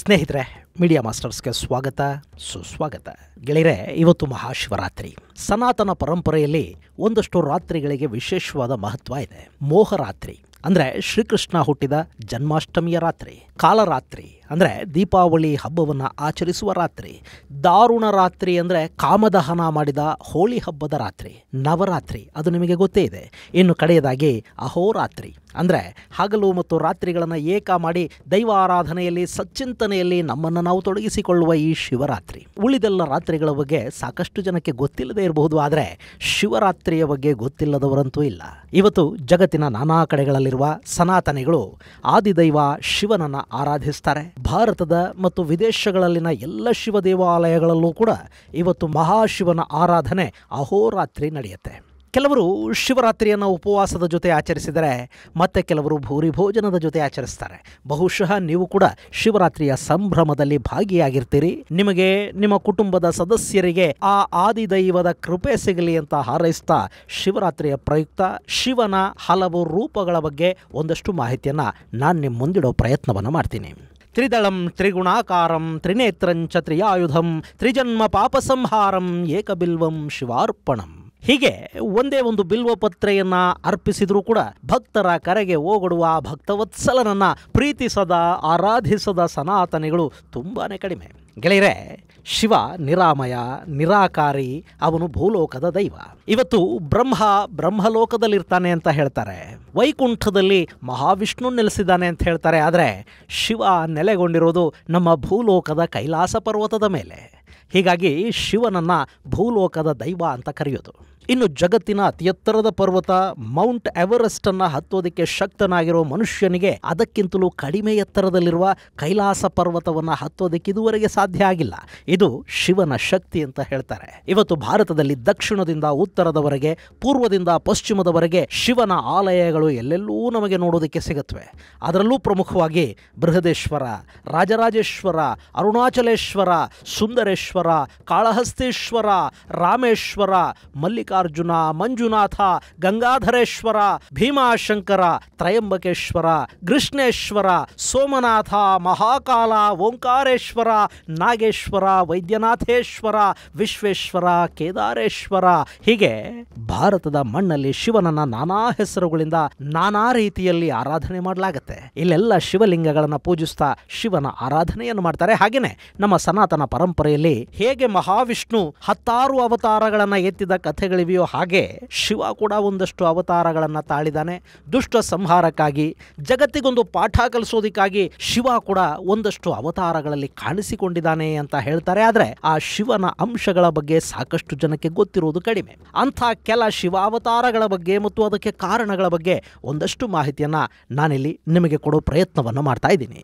ಸ್ನೇಹಿತರೆ, ಮೀಡಿಯಾ ಮಾಸ್ಟರ್ಸ್ಗೆ ಸ್ವಾಗತ ಸುಸ್ವಾಗತ. ಗೆಳೆಯರೆ, ಇವತ್ತು ಮಹಾಶಿವರಾತ್ರಿ. ಸನಾತನ ಪರಂಪರೆಯಲ್ಲಿ ಒಂದಷ್ಟು ರಾತ್ರಿಗಳಿಗೆ ವಿಶೇಷವಾದ ಮಹತ್ವ ಇದೆ. ಮೋಹರಾತ್ರಿ ಅಂದರೆ ಶ್ರೀಕೃಷ್ಣ ಹುಟ್ಟಿದ ಜನ್ಮಾಷ್ಟಮಿಯ ರಾತ್ರಿ. ಕಾಲರಾತ್ರಿ ಅಂದರೆ ದೀಪಾವಳಿ ಹಬ್ಬವನ್ನು ಆಚರಿಸುವ ರಾತ್ರಿ. ದಾರುಣ ರಾತ್ರಿ ಅಂದರೆ ಕಾಮದಹನ ಮಾಡಿದ ಹೋಳಿ ಹಬ್ಬದ ರಾತ್ರಿ. ನವರಾತ್ರಿ ಅದು ನಿಮಗೆ ಗೊತ್ತೇ ಇದೆ. ಇನ್ನು ಕಡೆಯದಾಗಿ ಅಹೋರಾತ್ರಿ ಅಂದರೆ ಹಗಲು ಮತ್ತು ರಾತ್ರಿಗಳನ್ನು ಏಕ ಮಾಡಿ ದೈವ ಆರಾಧನೆಯಲ್ಲಿ ಸಚ್ಚಿಂತನೆಯಲ್ಲಿ ನಮ್ಮನ್ನು ನಾವು ತೊಡಗಿಸಿಕೊಳ್ಳುವ ಈ ಶಿವರಾತ್ರಿ. ಉಳಿದೆಲ್ಲ ರಾತ್ರಿಗಳ ಬಗ್ಗೆ ಸಾಕಷ್ಟು ಜನಕ್ಕೆ ಗೊತ್ತಿಲ್ಲದೆ ಇರಬಹುದು, ಆದರೆ ಶಿವರಾತ್ರಿಯ ಬಗ್ಗೆ ಗೊತ್ತಿಲ್ಲದವರಂತೂ ಇಲ್ಲ. ಇವತ್ತು ಜಗತ್ತಿನ ನಾನಾ ಕಡೆಗಳಲ್ಲಿರುವ ಸನಾತನಿಗಳು ಆದಿದೈವ ಶಿವನನ್ನು ಆರಾಧಿಸ್ತಾರೆ. ಭಾರತದ ಮತ್ತು ವಿದೇಶಗಳಲ್ಲಿನ ಎಲ್ಲ ಶಿವ ದೇವಾಲಯಗಳಲ್ಲೂ ಕೂಡ ಇವತ್ತು ಮಹಾಶಿವನ ಆರಾಧನೆ ಅಹೋರಾತ್ರಿ ನಡೆಯುತ್ತೆ. ಕೆಲವರು ಶಿವರಾತ್ರಿಯನ್ನು ಉಪವಾಸದ ಜೊತೆ ಆಚರಿಸಿದರೆ ಮತ್ತೆ ಕೆಲವರು ಭೂರಿ ಭೋಜನದ ಜೊತೆ ಆಚರಿಸ್ತಾರೆ. ಬಹುಶಃ ನೀವು ಕೂಡ ಶಿವರಾತ್ರಿಯ ಸಂಭ್ರಮದಲ್ಲಿ ಭಾಗಿಯಾಗಿರ್ತೀರಿ. ನಿಮಗೆ ನಿಮ್ಮ ಕುಟುಂಬದ ಸದಸ್ಯರಿಗೆ ಆ ಆದಿದೈವದ ಕೃಪೆ ಸಿಗಲಿ ಅಂತ ಹಾರೈಸ್ತಾ ಶಿವರಾತ್ರಿಯ ಪ್ರಯುಕ್ತ ಶಿವನ ಹಲವು ರೂಪಗಳ ಬಗ್ಗೆ ಒಂದಷ್ಟು ಮಾಹಿತಿಯನ್ನು ನಾನು ನಿಮ್ಮ ಮುಂದಿಡೋ ಪ್ರಯತ್ನವನ್ನು ಮಾಡ್ತೀನಿ. ತ್ರಿದಳಂ ತ್ರಿಗುಣಾಕಾರಂ ತ್ರಿನೇತ್ರಂಚ ತ್ರಿಯಾಯುಧಂ ತ್ರಿಜನ್ಮ ಪಾಪ ಸಂಹಾರಂ ಏಕಬಿಲ್ವಂ ಶಿವಾರ್ಪಣಂ. ಹೀಗೆ ಒಂದೇ ಒಂದು ಬಿಲ್ವಪತ್ರೆಯನ್ನ ಅರ್ಪಿಸಿದ್ರೂ ಕೂಡ ಭಕ್ತರ ಕರೆಗೆ ಓಗೊಡುವ ಭಕ್ತವತ್ಸಲನನ್ನ ಪ್ರೀತಿಸದ ಆರಾಧಿಸದ ಸನಾತನಿಗಳು ತುಂಬಾನೇ ಕಡಿಮೆ. ಗೆಳೆಯರೆ, ಶಿವ ನಿರಾಮಯ ನಿರಾಕಾರಿ, ಅವನು ಭೂಲೋಕದ ದೈವ. ಇವತ್ತು ಬ್ರಹ್ಮಲೋಕದಲ್ಲಿರ್ತಾನೆ ಅಂತ ಹೇಳ್ತಾರೆ, ವೈಕುಂಠದಲ್ಲಿ ಮಹಾವಿಷ್ಣು ನೆಲೆಸಿದ್ದಾನೆ ಅಂತ ಹೇಳ್ತಾರೆ. ಆದರೆ ಶಿವ ನೆಲೆಗೊಂಡಿರೋದು ನಮ್ಮ ಭೂಲೋಕದ ಕೈಲಾಸ ಪರ್ವತದ ಮೇಲೆ. ಹೀಗಾಗಿ ಶಿವನನ್ನ ಭೂಲೋಕದ ದೈವ ಅಂತ ಕರೆಯೋದು. ಇನ್ನು ಜಗತ್ತಿನ ಅತಿ ಎತ್ತರದ ಪರ್ವತ ಮೌಂಟ್ ಎವರೆಸ್ಟ್ ಅನ್ನ ಹತ್ತೋದಕ್ಕೆ ಶಕ್ತನಾಗಿರೋ ಮನುಷ್ಯನಿಗೆ ಅದಕ್ಕಿಂತಲೂ ಕಡಿಮೆ ಎತ್ತರದಲ್ಲಿರುವ ಕೈಲಾಸ ಪರ್ವತವನ್ನು ಹತ್ತೋದಕ್ಕೆ ಇದುವರೆಗೆ ಸಾಧ್ಯ ಆಗಿಲ್ಲ. ಇದು ಶಿವನ ಶಕ್ತಿ ಅಂತ ಹೇಳ್ತಾರೆ. ಇವತ್ತು ಭಾರತದಲ್ಲಿ ದಕ್ಷಿಣದಿಂದ ಉತ್ತರದವರೆಗೆ ಪೂರ್ವದಿಂದ ಪಶ್ಚಿಮದವರೆಗೆ ಶಿವನ ಆಲಯಗಳು ಎಲ್ಲೆಲ್ಲೂ ನಮಗೆ ನೋಡೋದಕ್ಕೆ ಸಿಗುತ್ತವೆ. ಅದರಲ್ಲೂ ಪ್ರಮುಖವಾಗಿ ಬೃಹದೇಶ್ವರ, ರಾಜರಾಜೇಶ್ವರ, ಅರುಣಾಚಲೇಶ್ವರ, ಸುಂದರೇಶ್ವರ, ಕಾಳಹಸ್ತೇಶ್ವರ, ರಾಮೇಶ್ವರ, ಮಲ್ಲಿಕಾರ್ಜುನ, ಮಂಜುನಾಥ, ಗಂಗಾಧರೇಶ್ವರ, ಭೀಮಾಶಂಕರ, ತ್ರಯಂಬಕೇಶ್ವರ, ಕೃಷ್ಣೇಶ್ವರ, ಸೋಮನಾಥ, ಮಹಾಕಾಲ, ಓಂಕಾರೇಶ್ವರ, ನಾಗೇಶ್ವರ, ವೈದ್ಯನಾಥೇಶ್ವರ, ವಿಶ್ವೇಶ್ವರ, ಕೇದಾರೇಶ್ವರ. ಹೀಗೆ ಭಾರತದ ಮಣ್ಣಲ್ಲಿ ಶಿವನನ್ನ ನಾನಾ ಹೆಸರುಗಳಿಂದ ನಾನಾ ರೀತಿಯಲ್ಲಿ ಆರಾಧನೆ ಮಾಡಲಾಗುತ್ತೆ. ಇಲ್ಲೆಲ್ಲ ಶಿವಲಿಂಗಗಳನ್ನು ಪೂಜಿಸ್ತಾ ಶಿವನ ಆರಾಧನೆಯನ್ನು ಮಾಡ್ತಾರೆ. ಹಾಗೇನೆ ನಮ್ಮ ಸನಾತನ ಪರಂಪರೆಯಲ್ಲಿ ಹೇಗೆ ಮಹಾವಿಷ್ಣು 10 ಅವತಾರಗಳನ್ನು ಎತ್ತಿದ ಕಥೆಗಳಿವೆಯೋ ಹಾಗೆ ಶಿವ ಕೂಡ ಒಂದಷ್ಟು ಅವತಾರಗಳನ್ನು ತಾಳಿದಾನೆ. ದುಷ್ಟ ಸಂಹಾರಕ್ಕಾಗಿ, ಜಗತ್ತಿಗೊಂದು ಪಾಠ ಕಲಿಸೋದಕ್ಕಾಗಿ ಶಿವ ಕೂಡ ಒಂದಷ್ಟು ಅವತಾರಗಳಲ್ಲಿ ಕಾಣಿಸಿಕೊಂಡಿದ್ದಾನೆ ಅಂತ ಹೇಳ್ತಾರೆ. ಆದರೆ ಆ ಶಿವನ ಅಂಶಗಳ ಬಗ್ಗೆ ಸಾಕಷ್ಟು ಜನಕ್ಕೆ ಗೊತ್ತಿರುವುದು ಕಡಿಮೆ. ಅಂಥ ಕೆಲ ಶಿವಾವತಾರಗಳ ಬಗ್ಗೆ ಮತ್ತು ಅದಕ್ಕೆ ಕಾರಣಗಳ ಬಗ್ಗೆ ಒಂದಷ್ಟು ಮಾಹಿತಿಯನ್ನ ನಾನಿಲ್ಲಿ ನಿಮಗೆ ಕೊಡೋ ಪ್ರಯತ್ನವನ್ನು ಮಾಡ್ತಾ ಇದ್ದೀನಿ.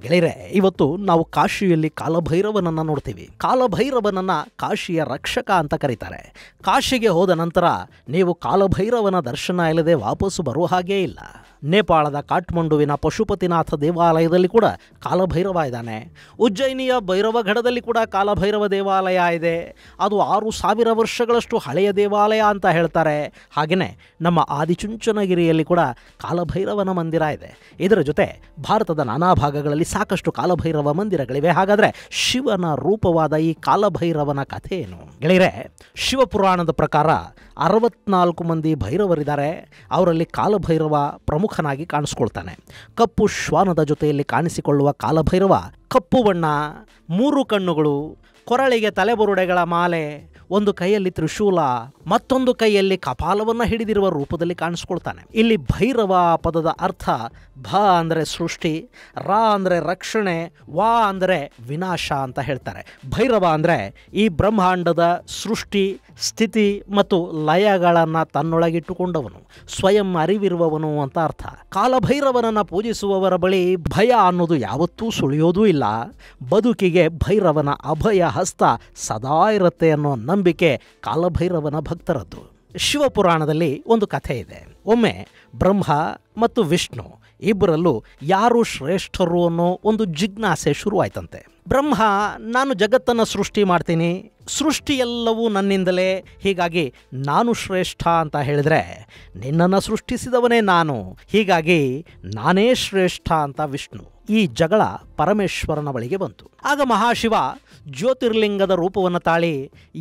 ಗೆಳೆಯರೆ, ಇವತ್ತು ನಾವು ಕಾಶಿಯಲ್ಲಿ ಕಾಲಭೈರವನನ್ನು ನೋಡ್ತೀವಿ. ಕಾಲಭೈರವನನ್ನ ಕಾಶಿಯ ರಕ್ಷಕ ಅಂತ ಕರೀತಾರೆ. ಕಾಶಿಗೆ ಹೋದ ನಂತರ ನೀವು ಕಾಲಭೈರವನ ದರ್ಶನ ಇಲ್ಲದೆ ವಾಪಸ್ಸು ಬರುವ ಹಾಗೇ ಇಲ್ಲ. ನೇಪಾಳದ ಕಾಠ್ಮಂಡುವಿನ ಪಶುಪತಿನಾಥ ದೇವಾಲಯದಲ್ಲಿ ಕೂಡ ಕಾಲಭೈರವ ಇದ್ದಾನೆ. ಉಜ್ಜಯಿನಿಯ ಭೈರವಗಢದಲ್ಲಿ ಕೂಡ ಕಾಲಭೈರವ ದೇವಾಲಯ ಇದೆ. ಅದು 6000 ವರ್ಷಗಳಷ್ಟು ಹಳೆಯ ದೇವಾಲಯ ಅಂತ ಹೇಳ್ತಾರೆ. ಹಾಗೆಯೇ ನಮ್ಮ ಆದಿಚುಂಚನಗಿರಿಯಲ್ಲಿ ಕೂಡ ಕಾಲಭೈರವನ ಮಂದಿರ ಇದೆ. ಇದರ ಜೊತೆ ಭಾರತದ ನಾನಾ ಭಾಗಗಳಲ್ಲಿ ಸಾಕಷ್ಟು ಕಾಲಭೈರವ ಮಂದಿರಗಳಿವೆ. ಹಾಗಾದರೆ ಶಿವನ ರೂಪವಾದ ಈ ಕಾಲಭೈರವನ ಕಥೆ ಏನು? ಗೆಳೆಯರೆ, ಶಿವಪುರಾಣದ ಪ್ರಕಾರ 64 ಮಂದಿ ಭೈರವರಿದ್ದಾರೆ. ಅವರಲ್ಲಿ ಕಾಲಭೈರವ ಪ್ರಮುಖನಾಗಿ ಕಾಣಿಸ್ಕೊಳ್ತಾನೆ. ಕಪ್ಪು ಶ್ವಾನದ ಜೊತೆಯಲ್ಲಿ ಕಾಣಿಸಿಕೊಳ್ಳುವ ಕಾಲಭೈರವ ಕಪ್ಪು ಬಣ್ಣ, 3 ಕಣ್ಣುಗಳು, ಕೊರಳಿಗೆ ತಲೆಬುರುಡೆಗಳ ಮಾಲೆ, ಒಂದು ಕೈಯಲ್ಲಿ ತ್ರಿಶೂಲ, ಮತ್ತೊಂದು ಕೈಯಲ್ಲಿ ಕಪಾಲವನ್ನು ಹಿಡಿದಿರುವ ರೂಪದಲ್ಲಿ ಕಾಣಿಸ್ಕೊಳ್ತಾನೆ. ಇಲ್ಲಿ ಭೈರವ ಪದದ ಅರ್ಥ ಭ ಅಂದರೆ ಸೃಷ್ಟಿ, ರ ಅಂದರೆ ರಕ್ಷಣೆ, ವಾ ಅಂದರೆ ವಿನಾಶ ಅಂತ ಹೇಳ್ತಾರೆ. ಭೈರವ ಅಂದರೆ ಈ ಬ್ರಹ್ಮಾಂಡದ ಸೃಷ್ಟಿ, ಸ್ಥಿತಿ ಮತ್ತು ಲಯಗಳನ್ನು ತನ್ನೊಳಗಿಟ್ಟುಕೊಂಡವನು, ಸ್ವಯಂ ಅರಿವಿರುವವನು ಅಂತ ಅರ್ಥ. ಕಾಲಭೈರವನನ್ನು ಪೂಜಿಸುವವರ ಬಳಿ ಭಯ ಅನ್ನೋದು ಯಾವತ್ತೂ ಸುಳಿಯೋದೂ ಇಲ್ಲ. ಬದುಕಿಗೆ ಭೈರವನ ಅಭಯ ಹಸ್ತ ಸದಾ ಇರುತ್ತೆ ಅನ್ನೋ ನಂಬಿಕೆ ಕಾಲಭೈರವನ ಭಕ್ತರದ್ದು. ಶಿವಪುರಾಣದಲ್ಲಿ ಒಂದು ಕಥೆ ಇದೆ. ಒಮ್ಮೆ ಬ್ರಹ್ಮ ಮತ್ತು ವಿಷ್ಣು ಇಬ್ಬರಲ್ಲೂ ಯಾರು ಶ್ರೇಷ್ಠರು ಅನ್ನೋ ಒಂದು ಜಿಜ್ಞಾಸೆ ಶುರುವಾಯ್ತಂತೆ. ಬ್ರಹ್ಮ, ನಾನು ಜಗತ್ತನ್ನು ಸೃಷ್ಟಿ ಮಾಡ್ತೀನಿ, ಸೃಷ್ಟಿಯೆಲ್ಲವೂ ನನ್ನಿಂದಲೇ, ಹೀಗಾಗಿ ನಾನು ಶ್ರೇಷ್ಠ ಅಂತ ಹೇಳಿದರೆ ನಿನ್ನನ್ನು ಸೃಷ್ಟಿಸಿದವನೇ ನಾನು, ಹೀಗಾಗಿ ನಾನೇ ಶ್ರೇಷ್ಠ ಅಂತ ವಿಷ್ಣು. ಈ ಜಗಳ ಪರಮೇಶ್ವರನ ಬಳಿಗೆ ಬಂತು. ಆಗ ಮಹಾಶಿವ ಜ್ಯೋತಿರ್ಲಿಂಗದ ರೂಪವನ್ನು ತಾಳಿ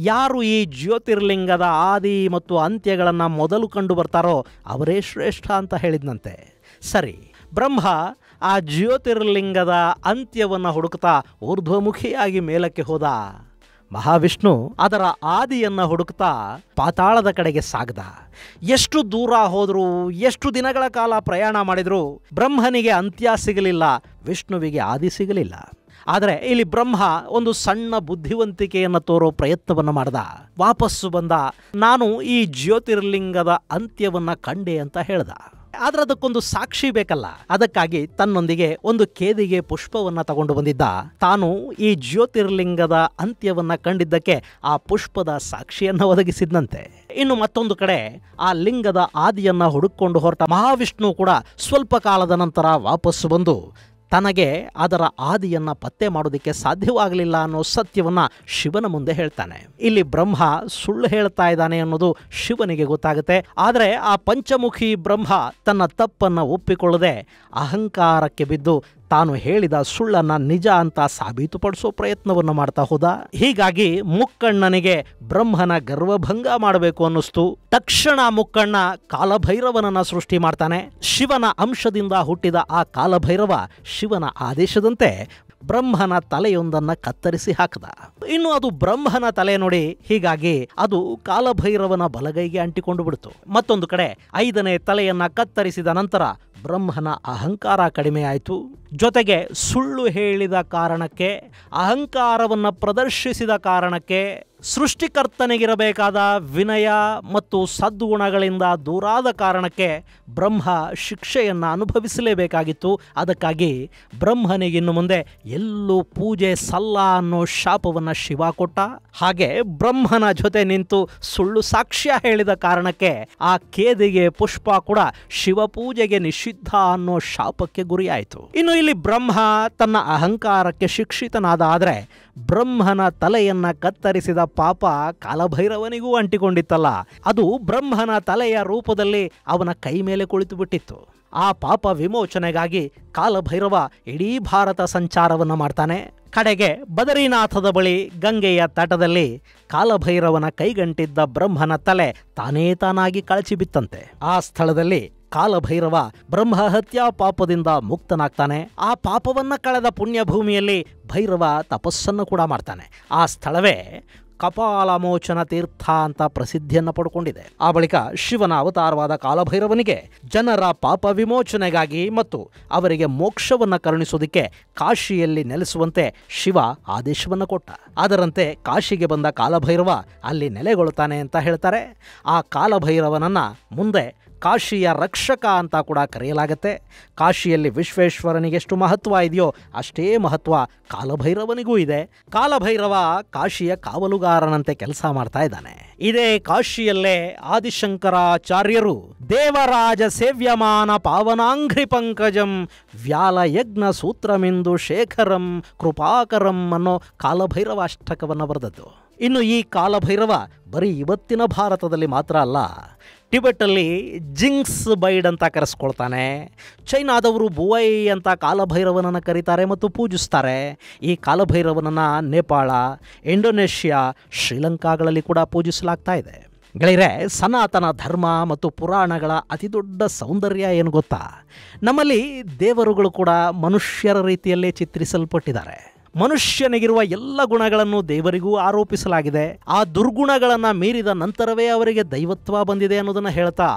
ಯಾರು ಈ ಜ್ಯೋತಿರ್ಲಿಂಗದ ಆದಿ ಮತ್ತು ಅಂತ್ಯಗಳನ್ನು ಮೊದಲು ಕಂಡು ಬರ್ತಾರೋ ಅವರೇ ಶ್ರೇಷ್ಠ ಅಂತ ಹೇಳಿದ್ನಂತೆ. ಸರಿ, ಬ್ರಹ್ಮ ಆ ಜ್ಯೋತಿರ್ಲಿಂಗದ ಅಂತ್ಯವನ್ನು ಹುಡುಕ್ತಾ ಊರ್ಧ್ವಮುಖಿಯಾಗಿ ಮೇಲಕ್ಕೆ ಹೋದ. ಮಹಾವಿಷ್ಣು ಅದರ ಆದಿಯನ್ನು ಹುಡುಕ್ತಾ ಪಾತಾಳದ ಕಡೆಗೆ ಸಾಗ್ದ. ಎಷ್ಟು ದೂರ ಹೋದರೂ, ಎಷ್ಟು ದಿನಗಳ ಕಾಲ ಪ್ರಯಾಣ ಮಾಡಿದರೂ ಬ್ರಹ್ಮನಿಗೆ ಅಂತ್ಯ ಸಿಗಲಿಲ್ಲ, ವಿಷ್ಣುವಿಗೆ ಆದಿ ಸಿಗಲಿಲ್ಲ. ಆದರೆ ಇಲ್ಲಿ ಬ್ರಹ್ಮ ಒಂದು ಸಣ್ಣ ಬುದ್ಧಿವಂತಿಕೆಯನ್ನು ತೋರೋ ಪ್ರಯತ್ನವನ್ನು ಮಾಡ್ದ. ವಾಪಸ್ಸು ಬಂದ. ನಾನು ಈ ಜ್ಯೋತಿರ್ಲಿಂಗದ ಅಂತ್ಯವನ್ನು ಕಂಡೆ ಅಂತ ಹೇಳ್ದ. ಆದ್ರೆ ಅದಕ್ಕೊಂದು ಸಾಕ್ಷಿ ಬೇಕಲ್ಲ. ಅದಕ್ಕಾಗಿ ತನ್ನೊಂದಿಗೆ ಒಂದು ಕೇದಿಗೆ ಪುಷ್ಪವನ್ನ ತಗೊಂಡು ಬಂದಿದ್ದ. ತಾನು ಈ ಜ್ಯೋತಿರ್ಲಿಂಗದ ಅಂತ್ಯವನ್ನ ಕಂಡಿದ್ದಕ್ಕೆ ಆ ಪುಷ್ಪದ ಸಾಕ್ಷಿಯನ್ನ ಒದಗಿಸಿದ್ನಂತೆ. ಇನ್ನು ಮತ್ತೊಂದು ಕಡೆ ಆ ಲಿಂಗದ ಆದಿಯನ್ನ ಹುಡುಕೊಂಡು ಹೊರಟ ಮಹಾವಿಷ್ಣು ಕೂಡ ಸ್ವಲ್ಪ ಕಾಲದ ನಂತರ ವಾಪಸ್ಸು ಬಂದು ತನಗೆ ಅದರ ಆದಿಯನ್ನ ಪತ್ತೆ ಮಾಡೋದಕ್ಕೆ ಸಾಧ್ಯವಾಗಲಿಲ್ಲ ಅನ್ನೋ ಸತ್ಯವನ್ನ ಶಿವನ ಮುಂದೆ ಹೇಳ್ತಾನೆ. ಇಲ್ಲಿ ಬ್ರಹ್ಮ ಸುಳ್ಳು ಹೇಳ್ತಾ ಇದ್ದಾನೆ ಅನ್ನೋದು ಶಿವನಿಗೆ ಗೊತ್ತಾಗುತ್ತೆ. ಆದರೆ ಆ ಪಂಚಮುಖಿ ಬ್ರಹ್ಮ ತನ್ನ ತಪ್ಪನ್ನ ಒಪ್ಪಿಕೊಳ್ಳದೆ ಅಹಂಕಾರಕ್ಕೆ ಬಿದ್ದು ತಾನು ಹೇಳಿದ ಸುಳ್ಳನ್ನ ನಿಜ ಅಂತ ಸಾಬೀತುಪಡಿಸೋ ಪ್ರಯತ್ನವನ್ನು ಮಾಡ್ತಾ ಹೋದ. ಹೀಗಾಗಿ ಮುಕ್ಕಣ್ಣನಿಗೆ ಬ್ರಹ್ಮನ ಗರ್ವಭಂಗ ಮಾಡಬೇಕು ಅನ್ನಿಸ್ತು. ತಕ್ಷಣ ಮುಕ್ಕಣ್ಣ ಕಾಲಭೈರವನನ್ನ ಸೃಷ್ಟಿ ಮಾಡ್ತಾನೆ. ಶಿವನ ಅಂಶದಿಂದ ಹುಟ್ಟಿದ ಆ ಕಾಲಭೈರವ ಶಿವನ ಆದೇಶದಂತೆ ಬ್ರಹ್ಮನ ತಲೆಯೊಂದನ್ನ ಕತ್ತರಿಸಿ ಹಾಕದ. ಇನ್ನು ಅದು ಬ್ರಹ್ಮನ ತಲೆ ನೋಡಿ, ಹೀಗಾಗಿ ಅದು ಕಾಲಭೈರವನ ಬಲಗೈಗೆ ಅಂಟಿಕೊಂಡು ಬಿಡ್ತು. ಮತ್ತೊಂದು ಕಡೆ 5ನೇ ತಲೆಯನ್ನ ಕತ್ತರಿಸಿದ ನಂತರ ಬ್ರಹ್ಮನ ಅಹಂಕಾರ ಕಡಿಮೆ ಆಯಿತು. ಜೊತೆಗೆ ಸುಳ್ಳು ಹೇಳಿದ ಕಾರಣಕ್ಕೆ, ಅಹಂಕಾರವನ್ನು ಪ್ರದರ್ಶಿಸಿದ ಕಾರಣಕ್ಕೆ, ಸೃಷ್ಟಿಕರ್ತನಿಗಿರಬೇಕಾದ ವಿನಯ ಮತ್ತು ಸದ್ಗುಣಗಳಿಂದ ದೂರಾದ ಕಾರಣಕ್ಕೆ ಬ್ರಹ್ಮ ಶಿಕ್ಷೆಯನ್ನು ಅನುಭವಿಸಲೇಬೇಕಾಗಿತ್ತು. ಅದಕ್ಕಾಗಿ ಬ್ರಹ್ಮನಿಗಿನ್ನು ಮುಂದೆ ಎಲ್ಲೂ ಪೂಜೆ ಸಲ್ಲ ಅನ್ನೋ ಶಾಪವನ್ನು ಶಿವ ಕೊಟ್ಟ. ಹಾಗೆ ಬ್ರಹ್ಮನ ಜೊತೆ ನಿಂತು ಸುಳ್ಳು ಸಾಕ್ಷ್ಯ ಹೇಳಿದ ಕಾರಣಕ್ಕೆ ಆ ಕೇದಿಗೆ ಪುಷ್ಪ ಕೂಡ ಶಿವಪೂಜೆಗೆ ನಿಷಿದ್ಧ ಅನ್ನೋ ಶಾಪಕ್ಕೆ ಗುರಿಯಾಯಿತು. ಇನ್ನು ಇಲ್ಲಿ ಬ್ರಹ್ಮ ತನ್ನ ಅಹಂಕಾರಕ್ಕೆ ಶಿಕ್ಷಿತನಾದ. ಆದರೆ ಬ್ರಹ್ಮನ ತಲೆಯನ್ನ ಕತ್ತರಿಸಿದ ಪಾಪ ಕಾಲಭೈರವನಿಗೂ ಅಂಟಿಕೊಂಡಿತ್ತಲ್ಲ, ಅದು ಬ್ರಹ್ಮನ ತಲೆಯ ರೂಪದಲ್ಲಿ ಅವನ ಕೈ ಮೇಲೆ ಕುಳಿತು ಬಿಟ್ಟಿತ್ತು. ಆ ಪಾಪ ವಿಮೋಚನೆಗಾಗಿ ಕಾಲಭೈರವ ಇಡೀ ಭಾರತ ಸಂಚಾರವನ್ನು ಮಾಡ್ತಾನೆ. ಕಡೆಗೆ ಬದರಿನಾಥದ ಬಳಿ ಗಂಗೆಯ ತಟದಲ್ಲಿ ಕಾಲಭೈರವನ ಕೈಗಂಟಿದ್ದ ಬ್ರಹ್ಮನ ತಲೆ ತಾನೇ ತಾನಾಗಿ ಕಳಚಿ ಬಿತ್ತಂತೆ. ಆ ಸ್ಥಳದಲ್ಲಿ ಕಾಲಭೈರವ ಬ್ರಹ್ಮ ಹತ್ಯಾ ಪಾಪದಿಂದ ಮುಕ್ತನಾಗ್ತಾನೆ. ಆ ಪಾಪವನ್ನ ಕಳೆದ ಪುಣ್ಯ ಭೂಮಿಯಲ್ಲಿ ಭೈರವ ತಪಸ್ಸನ್ನು ಕೂಡ ಮಾಡ್ತಾನೆ. ಆ ಸ್ಥಳವೇ ಕಪಾಲಮೋಚನ ತೀರ್ಥ ಅಂತ ಪ್ರಸಿದ್ಧಿಯನ್ನು ಪಡ್ಕೊಂಡಿದೆ. ಆ ಬಳಿಕ ಶಿವನ ಅವತಾರವಾದ ಕಾಲಭೈರವನಿಗೆ ಜನರ ಪಾಪ ವಿಮೋಚನೆಗಾಗಿ ಮತ್ತು ಅವರಿಗೆ ಮೋಕ್ಷವನ್ನು ಕರುಣಿಸೋದಕ್ಕೆ ಕಾಶಿಯಲ್ಲಿ ನೆಲೆಸುವಂತೆ ಶಿವ ಆದೇಶವನ್ನು ಕೊಟ್ಟ. ಅದರಂತೆ ಕಾಶಿಗೆ ಬಂದ ಕಾಲಭೈರವ ಅಲ್ಲಿ ನೆಲೆಗೊಳ್ತಾನೆ ಅಂತ ಹೇಳ್ತಾರೆ. ಆ ಕಾಲಭೈರವನನ್ನ ಮುಂದೆ ಕಾಶಿಯ ರಕ್ಷಕ ಅಂತ ಕೂಡ ಕರೆಯಲಾಗತ್ತೆ. ಕಾಶಿಯಲ್ಲಿ ವಿಶ್ವೇಶ್ವರನಿಗೆ ಎಷ್ಟು ಮಹತ್ವ ಇದೆಯೋ ಅಷ್ಟೇ ಮಹತ್ವ ಕಾಲಭೈರವನಿಗೂ ಇದೆ. ಕಾಲಭೈರವ ಕಾಶಿಯ ಕಾವಲುಗಾರನಂತೆ ಕೆಲಸ ಮಾಡ್ತಾ ಇದ್ದಾನೆ. ಇದೇ ಕಾಶಿಯಲ್ಲೇ ಆದಿಶಂಕರಾಚಾರ್ಯರು ದೇವರಾಜ ಸೇವ್ಯಮಾನ ಪಾವನಾಂಘ್ರಿ ಪಂಕಜಂ ವ್ಯಾಲ ಯಜ್ಞ ಸೂತ್ರಮಿಂದು ಶೇಖರಂ ಕೃಪಾಕರಂ ಅನ್ನೋ ಕಾಲಭೈರವ ಅಷ್ಟಕವನ್ನು ಬರೆದದ್ದು. ಇನ್ನು ಈ ಕಾಲಭೈರವ ಬರೀ ಇವತ್ತಿನ ಭಾರತದಲ್ಲಿ ಮಾತ್ರ ಅಲ್ಲ, ಟಿಬೆಟಲ್ಲಿ ಜಿಂಗ್ಸ್ ಬೈಡ್ ಅಂತ ಕರೆಸ್ಕೊಳ್ತಾನೆ. ಚೈನಾದವರು ಬುವೈ ಅಂತ ಕಾಲಭೈರವನನ್ನು ಕರೀತಾರೆ ಮತ್ತು ಪೂಜಿಸ್ತಾರೆ. ಈ ಕಾಲಭೈರವನನ್ನು ನೇಪಾಳ, ಇಂಡೋನೇಷ್ಯಾ, ಶ್ರೀಲಂಕಾಗಳಲ್ಲಿ ಕೂಡ ಪೂಜಿಸಲಾಗ್ತಾ ಇದೆ. ಗೆಳೆಯರೆ, ಸನಾತನ ಧರ್ಮ ಮತ್ತು ಪುರಾಣಗಳ ಅತಿದೊಡ್ಡ ಸೌಂದರ್ಯ ಏನು ಗೊತ್ತಾ? ನಮ್ಮಲ್ಲಿ ದೇವರುಗಳು ಕೂಡ ಮನುಷ್ಯರ ರೀತಿಯಲ್ಲೇ ಚಿತ್ರಿಸಲ್ಪಟ್ಟಿದ್ದಾರೆ. ಮನುಷ್ಯನಿಗಿರುವ ಎಲ್ಲ ಗುಣಗಳನ್ನು ದೇವರಿಗೂ ಆರೋಪಿಸಲಾಗಿದೆ. ಆ ದುರ್ಗುಣಗಳನ್ನು ಮೀರಿದ ನಂತರವೇ ಅವರಿಗೆ ದೈವತ್ವ ಬಂದಿದೆ ಅನ್ನೋದನ್ನು ಹೇಳ್ತಾ,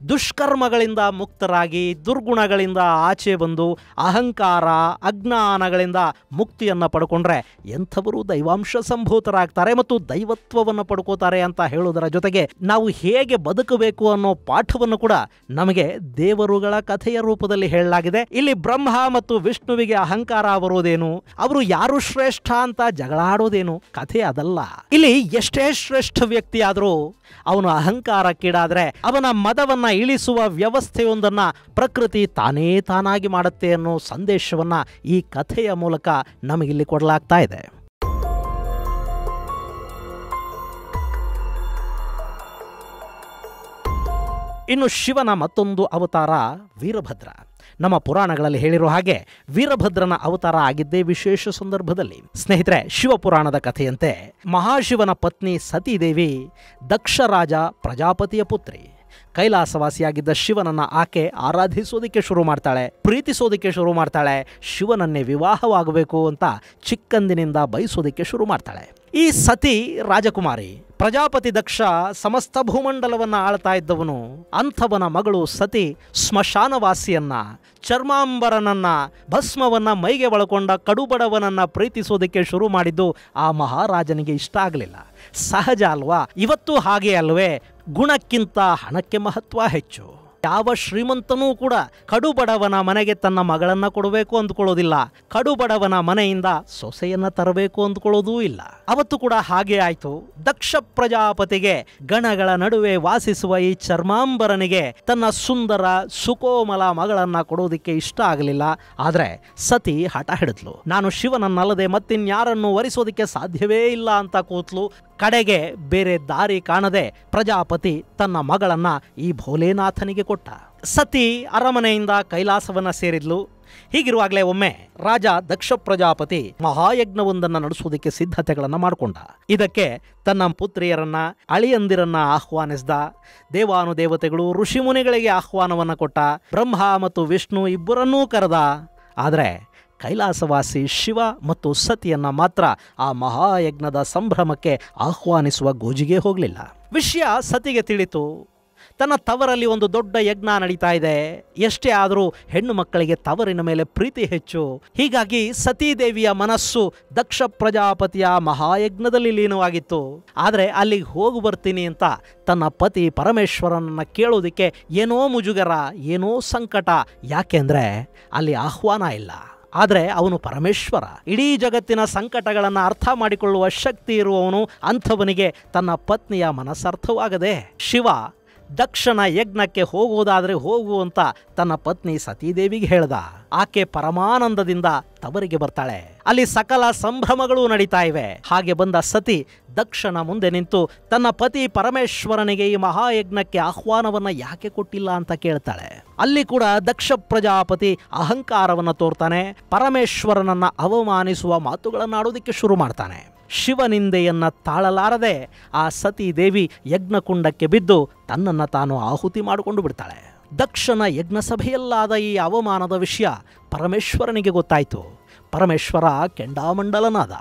ದುಷ್ಕರ್ಮಗಳಿಂದ ಮುಕ್ತರಾಗಿ ದುರ್ಗುಣಗಳಿಂದ ಆಚೆ ಬಂದು ಅಹಂಕಾರ ಅಜ್ಞಾನಗಳಿಂದ ಮುಕ್ತಿಯನ್ನು ಪಡ್ಕೊಂಡ್ರೆ ಎಂಥವರು ದೈವಾಂಶ ಸಂಭೂತರಾಗ್ತಾರೆ ಮತ್ತು ದೈವತ್ವವನ್ನು ಪಡ್ಕೋತಾರೆ ಅಂತ ಹೇಳೋದರ ಜೊತೆಗೆ ನಾವು ಹೇಗೆ ಬದುಕಬೇಕು ಅನ್ನೋ ಪಾಠವನ್ನು ಕೂಡ ನಮಗೆ ದೇವರುಗಳ ಕಥೆಯ ರೂಪದಲ್ಲಿ ಹೇಳಲಾಗಿದೆ. ಇಲ್ಲಿ ಬ್ರಹ್ಮ ಮತ್ತು ವಿಷ್ಣುವಿಗೆ ಅಹಂಕಾರ ಬರೋದೇನು, ಅವರು ಯಾರು ಶ್ರೇಷ್ಠ ಅಂತ ಜಗಳಾಡೋದೇನು, ಕಥೆ ಅದಲ್ಲ. ಇಲ್ಲಿ ಎಷ್ಟೇ ಶ್ರೇಷ್ಠ ವ್ಯಕ್ತಿ ಆದರೂ ಅವನು ಅಹಂಕಾರಕ್ಕೀಡಾದ್ರೆ ಅವನ ಮದವನ್ನ ಇಳಿಸುವ ವ್ಯವಸ್ಥೆಯೊಂದನ್ನ ಪ್ರಕೃತಿ ತಾನೇ ತಾನಾಗಿ ಮಾಡುತ್ತೆ ಅನ್ನೋ ಸಂದೇಶವನ್ನ ಈ ಕಥೆಯ ಮೂಲಕ ನಮಗಿಲ್ಲಿ ಕೊಡಲಾಗ್ತಾ ಇದೆ. ಇನ್ನು ಶಿವನ ಮತ್ತೊಂದು ಅವತಾರ ವೀರಭದ್ರ. ನಮ್ಮ ಪುರಾಣಗಳಲ್ಲಿ ಹೇಳಿರೋ ಹಾಗೆ ವೀರಭದ್ರನ ಅವತಾರ ಆಗಿದ್ದೇ ವಿಶೇಷ ಸಂದರ್ಭದಲ್ಲಿ. ಸ್ನೇಹಿತರೆ, ಶಿವಪುರಾಣದ ಕಥೆಯಂತೆ ಮಹಾಶಿವನ ಪತ್ನಿ ಸತೀದೇವಿ ದಕ್ಷರಾಜ ಪ್ರಜಾಪತಿಯ ಪುತ್ರಿ. ಕೈಲಾಸವಾಸಿಯಾಗಿದ್ದ ಶಿವನನ್ನ ಆಕೆ ಆರಾಧಿಸೋದಕ್ಕೆ ಶುರು ಮಾಡ್ತಾಳೆ, ಪ್ರೀತಿಸೋದಕ್ಕೆ ಶುರು ಮಾಡ್ತಾಳೆ, ಶಿವನನ್ನೇ ವಿವಾಹವಾಗಬೇಕು ಅಂತ ಚಿಕ್ಕಂದಿನಿಂದ ಬಯಸೋದಕ್ಕೆ ಶುರು ಮಾಡ್ತಾಳೆ. ಈ ಸತಿ ರಾಜಕುಮಾರಿ. ಪ್ರಜಾಪತಿ ದಕ್ಷ ಸಮಸ್ತ ಭೂಮಂಡಲವನ್ನು ಆಳ್ತಾ ಇದ್ದವನು. ಅಂಥವನ ಮಗಳು ಸತಿ ಸ್ಮಶಾನವಾಸಿಯನ್ನ, ಚರ್ಮಾಂಬರನನ್ನ, ಭಸ್ಮವನ್ನ ಮೈಗೆ ಒಳಕೊಂಡ ಕಡುಬಡವನನ್ನ ಪ್ರೀತಿಸೋದಕ್ಕೆ ಶುರು ಮಾಡಿದ್ದು ಆ ಮಹಾರಾಜನಿಗೆ ಇಷ್ಟ ಆಗಲಿಲ್ಲ. ಸಹಜ ಅಲ್ವಾ? ಇವತ್ತು ಹಾಗೆ ಅಲ್ವೇ? ಗುಣಕ್ಕಿಂತ ಹಣಕ್ಕೆ ಮಹತ್ವ ಹೆಚ್ಚು. ಯಾವ ಶ್ರೀಮಂತನೂ ಕೂಡ ಕಡುಬಡವನ ಮನೆಗೆ ತನ್ನ ಮಗಳನ್ನ ಕೊಡಬೇಕು ಅಂದ್ಕೊಳ್ಳೋದಿಲ್ಲ, ಕಡುಬಡವನ ಮನೆಯಿಂದ ಸೊಸೆಯನ್ನ ತರಬೇಕು ಅಂದ್ಕೊಳ್ಳೋದೂ ಇಲ್ಲ. ಅವತ್ತು ಕೂಡ ಹಾಗೆ ಆಯ್ತು. ದಕ್ಷ ಪ್ರಜಾಪತಿಗೆ ಗಣಗಳ ನಡುವೆ ವಾಸಿಸುವ ಈ ಚರ್ಮಾಂಬರನಿಗೆ ತನ್ನ ಸುಂದರ ಸುಕೋಮಲ ಮಗಳನ್ನ ಕೊಡೋದಿಕ್ಕೆ ಇಷ್ಟ ಆಗಲಿಲ್ಲ. ಆದ್ರೆ ಸತಿ ಹಠ ಹಿಡಿದ್ಲು. ನಾನು ಶಿವನನ್ನಲ್ಲದೆ ಮತ್ತಿನ್ಯಾರನ್ನು ವರಿಸೋದಿಕ್ಕೆ ಸಾಧ್ಯವೇ ಇಲ್ಲ ಅಂತ ಕೂತ್ಲು. ಕಡೆಗೆ ಬೇರೆ ದಾರಿ ಕಾಣದೆ ಪ್ರಜಾಪತಿ ತನ್ನ ಮಗಳನ್ನ ಈ ಭೋಲೇನಾಥನಿಗೆ ಕೊಟ್ಟ. ಸತಿ ಅರಮನೆಯಿಂದ ಕೈಲಾಸವನ್ನ ಸೇರಿದ್ಲು. ಹೀಗಿರುವಾಗಲೇ ಒಮ್ಮೆ ರಾಜ ದಕ್ಷ ಪ್ರಜಾಪತಿ ಮಹಾಯಜ್ಞವೊಂದನ್ನು ನಡೆಸುವುದಕ್ಕೆ ಸಿದ್ಧತೆಗಳನ್ನು ಮಾಡಿಕೊಂಡ. ಇದಕ್ಕೆ ತನ್ನ ಪುತ್ರಿಯರನ್ನ, ಅಳಿಯಂದಿರನ್ನ ಆಹ್ವಾನಿಸಿದ. ದೇವಾನುದೇವತೆಗಳು, ಋಷಿಮುನಿಗಳಿಗೆ ಆಹ್ವಾನವನ್ನು ಕೊಟ್ಟ. ಬ್ರಹ್ಮ ಮತ್ತು ವಿಷ್ಣು ಇಬ್ಬರನ್ನೂ ಕರೆದ. ಆದರೆ ಕೈಲಾಸವಾಸಿ ಶಿವ ಮತ್ತು ಸತಿಯನ್ನ ಮಾತ್ರ ಆ ಮಹಾಯಜ್ಞದ ಸಂಭ್ರಮಕ್ಕೆ ಆಹ್ವಾನಿಸುವ ಗೋಜಿಗೆ ಹೋಗಲಿಲ್ಲ. ವಿಷಯ ಸತಿಗೆ ತಿಳಿತು. ತನ್ನ ತವರಲ್ಲಿ ಒಂದು ದೊಡ್ಡ ಯಜ್ಞ ನಡೀತಾ ಇದೆ. ಎಷ್ಟೇ ಆದರೂ ಹೆಣ್ಣು ಮಕ್ಕಳಿಗೆ ತವರಿನ ಮೇಲೆ ಪ್ರೀತಿ ಹೆಚ್ಚು. ಹೀಗಾಗಿ ಸತೀದೇವಿಯ ಮನಸ್ಸು ದಕ್ಷ ಪ್ರಜಾಪತಿಯ ಮಹಾಯಜ್ಞದಲ್ಲಿ ಲೀನವಾಗಿತ್ತು. ಆದರೆ ಅಲ್ಲಿಗೆ ಹೋಗಿ ಬರ್ತೀನಿ ಅಂತ ತನ್ನ ಪತಿ ಪರಮೇಶ್ವರನನ್ನ ಕೇಳೋದಕ್ಕೆ ಏನೋ ಮುಜುಗರ, ಏನೋ ಸಂಕಟ. ಯಾಕೆಂದ್ರೆ ಅಲ್ಲಿ ಆಹ್ವಾನ ಇಲ್ಲ. ಆದರೆ ಅವನು ಪರಮೇಶ್ವರ, ಇಡೀ ಜಗತ್ತಿನ ಸಂಕಟಗಳನ್ನು ಅರ್ಥ ಮಾಡಿಕೊಳ್ಳುವ ಶಕ್ತಿ ಇರುವವನು. ಅಂಥವನಿಗೆ ತನ್ನ ಪತ್ನಿಯ ಮನಸ್ಸರ್ಥವಾಗದೆ ಶಿವ ದಕ್ಷನ ಯಜ್ಞಕ್ಕೆ ಹೋಗುವುದಾದರೆ ಹೋಗು ಅಂತ ತನ್ನ ಪತ್ನಿ ಸತೀದೇವಿಗೆ ಹೇಳ್ದ. ಆಕೆ ಪರಮಾನಂದದಿಂದ ತವರಿಗೆ ಬರ್ತಾಳೆ. ಅಲ್ಲಿ ಸಕಲ ಸಂಭ್ರಮಗಳು ನಡೀತಾ ಇವೆ. ಹಾಗೆ ಬಂದ ಸತಿ ದಕ್ಷನ ಮುಂದೆ ನಿಂತು ತನ್ನ ಪತಿ ಪರಮೇಶ್ವರನಿಗೆ ಈ ಮಹಾಯಜ್ಞಕ್ಕೆ ಆಹ್ವಾನವನ್ನ ಯಾಕೆ ಕೊಟ್ಟಿಲ್ಲ ಅಂತ ಕೇಳ್ತಾಳೆ. ಅಲ್ಲಿ ಕೂಡ ದಕ್ಷ ಪ್ರಜಾಪತಿ ಅಹಂಕಾರವನ್ನ ತೋರ್ತಾನೆ. ಪರಮೇಶ್ವರನನ್ನ ಅವಮಾನಿಸುವ ಮಾತುಗಳನ್ನಾಡೋದಕ್ಕೆ ಶುರು ಮಾಡ್ತಾನೆ. ಶಿವನಿಂದೆಯನ್ನ ತಾಳಲಾರದೆ ಆ ಸತಿ ದೇವಿ ಯಜ್ಞಕುಂಡಕ್ಕೆ ಬಿದ್ದು ತನ್ನನ್ನು ತಾನು ಆಹುತಿ ಮಾಡಿಕೊಂಡು ಬಿಡ್ತಾಳೆ. ದಕ್ಷನ ಯಜ್ಞ ಸಭೆಯಲ್ಲಾದ ಈ ಅವಮಾನದ ವಿಷಯ ಪರಮೇಶ್ವರನಿಗೆ ಗೊತ್ತಾಯಿತು. ಪರಮೇಶ್ವರ ಕೆಂಡಾಮಂಡಲನಾದ.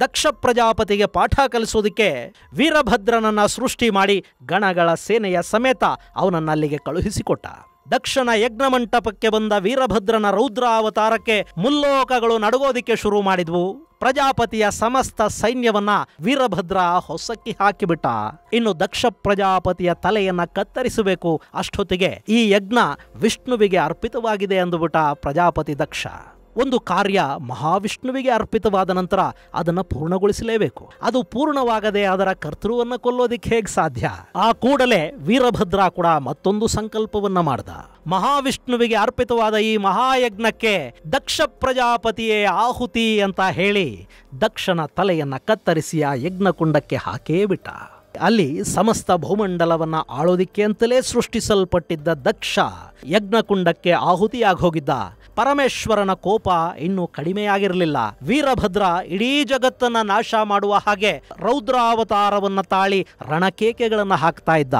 ದಕ್ಷ ಪ್ರಜಾಪತಿಗೆ ಪಾಠ ಕಲಿಸೋದಕ್ಕೆ ವೀರಭದ್ರನನ್ನ ಸೃಷ್ಟಿ ಮಾಡಿ ಗಣಗಳ ಸೇನೆಯ ಸಮೇತ ಅವನನ್ನ ಅಲ್ಲಿಗೆ ಕಳುಹಿಸಿಕೊಟ್ಟ. ದಕ್ಷನ ಯಜ್ಞ ಮಂಟಪಕ್ಕೆ ಬಂದ ವೀರಭದ್ರನ ರೌದ್ರ ಅವತಾರಕ್ಕೆ ಮುಲ್ಲೋಕಗಳು ನಡುಗೋದಿಕ್ಕೆ ಶುರು ಮಾಡಿದ್ವು. ಪ್ರಜಾಪತಿಯ ಸಮಸ್ತ ಸೈನ್ಯವನ್ನ ವೀರಭದ್ರ ಹೊಸಕ್ಕಿ ಹಾಕಿಬಿಟ್ಟ. ಇನ್ನು ದಕ್ಷ ಪ್ರಜಾಪತಿಯ ತಲೆಯನ್ನ ಕತ್ತರಿಸಬೇಕು. ಅಷ್ಟೊತ್ತಿಗೆ ಈ ಯಜ್ಞ ವಿಷ್ಣುವಿಗೆ ಅರ್ಪಿತವಾಗಿದೆ ಅಂದುಬಿಟ್ಟ ಪ್ರಜಾಪತಿ ದಕ್ಷ. ಒಂದು ಕಾರ್ಯ ಮಹಾವಿಷ್ಣುವಿಗೆ ಅರ್ಪಿತವಾದ ನಂತರ ಅದನ್ನು ಪೂರ್ಣಗೊಳಿಸಲೇಬೇಕು. ಅದು ಪೂರ್ಣವಾಗದೆ ಅದರ ಕರ್ತೃವನ್ನು ಕೊಲ್ಲೋದಿಕ್ಕೆ ಹೇಗೆ ಸಾಧ್ಯ? ಆ ಕೂಡಲೇ ವೀರಭದ್ರ ಕೂಡ ಮತ್ತೊಂದು ಸಂಕಲ್ಪವನ್ನ ಮಾಡ್ದ. ಮಹಾವಿಷ್ಣುವಿಗೆ ಅರ್ಪಿತವಾದ ಈ ಮಹಾಯಜ್ಞಕ್ಕೆ ದಕ್ಷ ಪ್ರಜಾಪತಿಯೇ ಆಹುತಿ ಅಂತ ಹೇಳಿ ದಕ್ಷನ ತಲೆಯನ್ನ ಕತ್ತರಿಸಿ ಆ ಯಜ್ಞಕುಂಡಕ್ಕೆ ಹಾಕೇ ಬಿಟ್ಟ. ಅಲ್ಲಿ ಸಮಸ್ತ ಭೂಮಂಡಲವನ್ನ ಆಳೋದಿಕ್ಕೆ ಅಂತಲೇ ಸೃಷ್ಟಿಸಲ್ಪಟ್ಟಿದ್ದ ದಕ್ಷ ಯಜ್ಞಕುಂಡಕ್ಕೆ ಆಹುತಿಯಾಗಿ ಹೋಗಿದ್ದ. ಪರಮೇಶ್ವರನ ಕೋಪ ಇನ್ನೂ ಕಡಿಮೆಯಾಗಿರಲಿಲ್ಲ. ವೀರಭದ್ರ ಇಡೀ ಜಗತ್ತನ್ನ ನಾಶ ಮಾಡುವ ಹಾಗೆ ರೌದ್ರಾವತಾರವನ್ನ ತಾಳಿ ರಣಕೇಕೆಗಳನ್ನ ಹಾಕ್ತಾ ಇದ್ದ.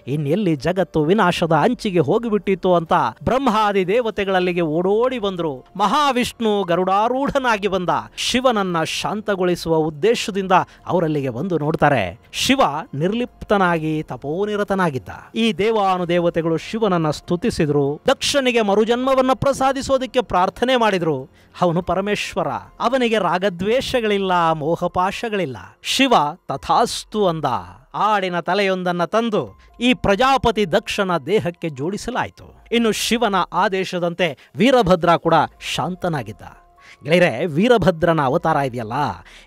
ಇನ್ನೆಲ್ಲಿ ಜಗತ್ತು ವಿನಾಶದ ಅಂಚಿಗೆ ಹೋಗಿಬಿಟ್ಟಿತ್ತು ಅಂತ ಬ್ರಹ್ಮಾದಿ ದೇವತೆಗಳಲ್ಲಿಗೆ ಓಡೋಡಿ ಬಂದ್ರು. ಮಹಾವಿಷ್ಣು ಗರುಡಾರೂಢನಾಗಿ ಬಂದ. ಶಿವನನ್ನ ಶಾಂತಗೊಳಿಸುವ ಉದ್ದೇಶದಿಂದ ಅವರಲ್ಲಿಗೆ ಬಂದು ನೋಡ್ತಾರೆ. ಶಿವ ನಿರ್ಲಿಪ್ತನಾಗಿ ತಪೋನಿರತನಾಗಿದ್ದ. ಈ ದೇವಾನುದೇವತೆಗಳು ಶಿವನನ್ನ ಸ್ತುತಿಸಿದ್ರು. ದಕ್ಷನಿಗೆ ಮರುಜನ್ಮವನ್ನ ಪ್ರಸಾದಿಸೋದಕ್ಕೆ ಪ್ರಾರ್ಥನೆ ಮಾಡಿದ್ರು. ಅವನು ಪರಮೇಶ್ವರ, ಅವನಿಗೆ ರಾಗದ್ವೇಷಗಳಿಲ್ಲ, ಮೋಹಪಾಶಗಳಿಲ್ಲ. ಶಿವ ತಥಾಸ್ತು ಅಂದ. ಆಡಿನ ತಲೆಯೊಂದನ್ನ ತಂದು ಈ ಪ್ರಜಾಪತಿ ದಕ್ಷನ ದೇಹಕ್ಕೆ ಜೋಡಿಸಲಾಯಿತು. ಇನ್ನು ಶಿವನ ಆದೇಶದಂತೆ ವೀರಭದ್ರ ಕೂಡ ಶಾಂತನಾಗಿದ್ದ. ಗೆಳೆಯರೆ, ವೀರಭದ್ರನ ಅವತಾರ ಇದೆಯಲ್ಲ,